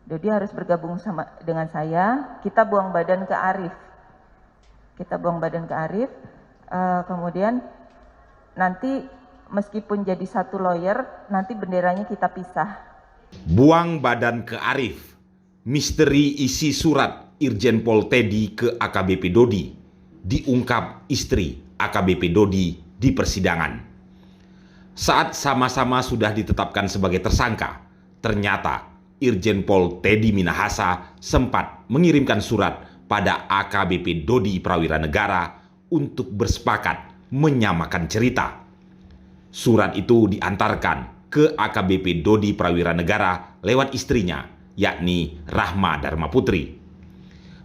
Dodi harus bergabung dengan saya. Kita buang badan ke Arif. Kemudian nanti meskipun jadi satu lawyer, nanti benderanya kita pisah. Buang badan ke Arif. Misteri isi surat Irjen Pol Teddy ke AKBP Dodi diungkap istri AKBP Dodi di persidangan. Saat sama-sama sudah ditetapkan sebagai tersangka, ternyata Irjen Pol Teddy Minahasa sempat mengirimkan surat pada AKBP Dodi Prawira Negara untuk bersepakat menyamakan cerita. Surat itu diantarkan ke AKBP Dodi Prawira Negara lewat istrinya, yakni Rahma Dharma Putri.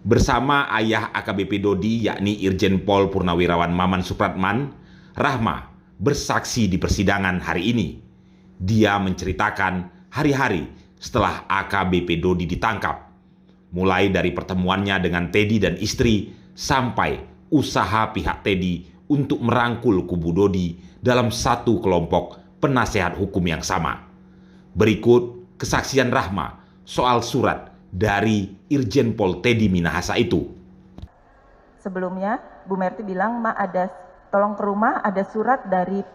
Bersama ayah AKBP Dodi, yakni Irjen Pol Purnawirawan Maman Supratman, Rahma bersaksi di persidangan hari ini. Dia menceritakan hari-hari setelah AKBP Dodi ditangkap, mulai dari pertemuannya dengan Teddy dan istri sampai usaha pihak Teddy untuk merangkul kubu Dodi dalam satu kelompok penasehat hukum yang sama. Berikut kesaksian Rahma soal surat dari Irjen Pol Teddy Minahasa itu. Sebelumnya Bu Merti bilang, "Ma, tolong ke rumah, ada surat dari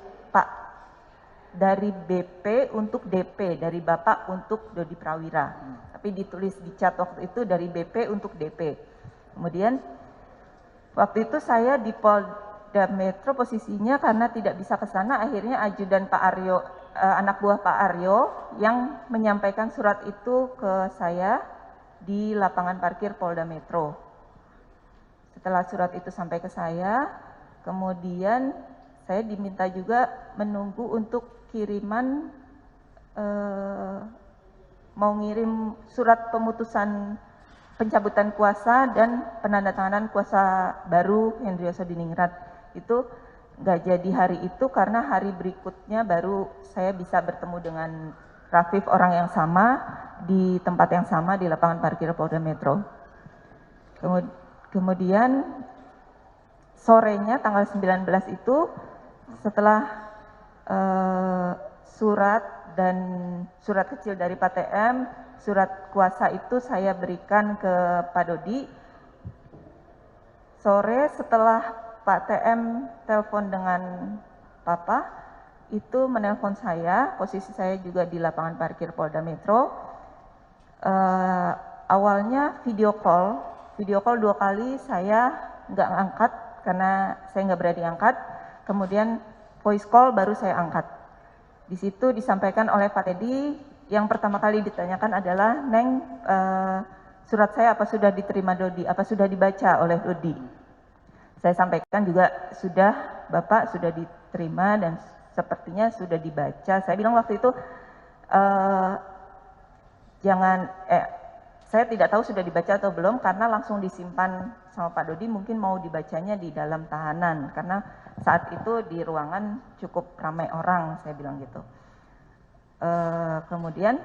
BP untuk DP, dari Bapak untuk Dodi Prawira." Tapi ditulis di chat waktu itu dari BP untuk DP. Kemudian waktu itu saya di Polda Metro posisinya karena tidak bisa ke sana, akhirnya ajudan Pak Aryo, anak buah Pak Aryo yang menyampaikan surat itu ke saya di lapangan parkir Polda Metro. Setelah surat itu sampai ke saya, kemudian saya diminta juga menunggu untuk kiriman, mau ngirim surat pemutusan pencabutan kuasa dan penandatanganan kuasa baru Hendriyoso Diningrat. Itu nggak jadi hari itu karena hari berikutnya baru saya bisa bertemu dengan Rafif, orang yang sama, di tempat yang sama di lapangan parkir Polda Metro. Kemudian sorenya tanggal 19 itu setelah surat kecil dari Pak TM, surat kuasa itu saya berikan ke Pak Dodi. Sore setelah Pak TM telepon dengan Papa, itu menelpon saya, posisi saya juga di lapangan parkir Polda Metro. Awalnya video call 2 kali saya nggak angkat karena saya nggak berani angkat. Kemudian voice call baru saya angkat. Di situ disampaikan oleh Pak Teddy, yang pertama kali ditanyakan adalah, "Neng, surat saya apa sudah diterima Dodi? Apa sudah dibaca oleh Dodi?" Saya sampaikan juga, "Sudah Bapak, sudah diterima dan sepertinya sudah dibaca." Saya bilang waktu itu, saya tidak tahu sudah dibaca atau belum karena langsung disimpan sama Pak Dodi, mungkin mau dibacanya di dalam tahanan karena saat itu di ruangan cukup ramai orang, saya bilang gitu. Kemudian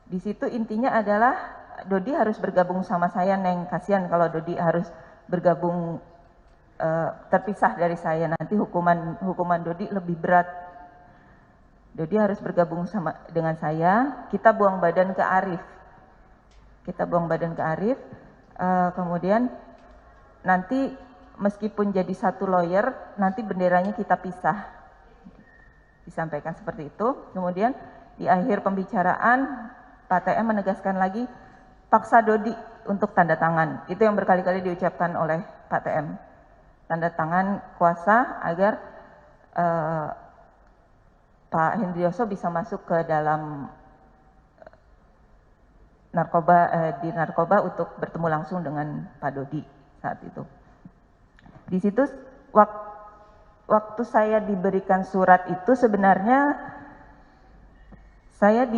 di situ intinya adalah Dodi harus bergabung sama saya, Neng. Kasihan kalau Dodi harus bergabung terpisah dari saya, nanti hukuman Dodi lebih berat. Dodi harus bergabung dengan saya. Kita buang badan ke Arif. Kemudian nanti meskipun jadi satu lawyer, nanti benderanya kita pisah. Disampaikan seperti itu. Kemudian di akhir pembicaraan Pak TM menegaskan lagi, "Paksa Dodi untuk tanda tangan." Itu yang berkali-kali diucapkan oleh Pak TM. Tanda tangan kuasa agar Pak Hendriyoso bisa masuk ke dalam narkoba untuk bertemu langsung dengan Pak Dodi saat itu. Di situ waktu saya diberikan surat itu sebenarnya saya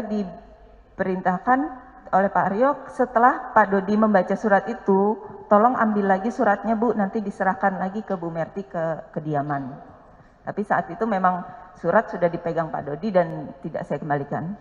diperintahkan oleh Pak Aryo setelah Pak Dodi membaca surat itu, "Tolong ambil lagi suratnya Bu, nanti diserahkan lagi ke Bu Merti ke kediaman." Tapi saat itu memang surat sudah dipegang Pak Dodi dan tidak saya kembalikan.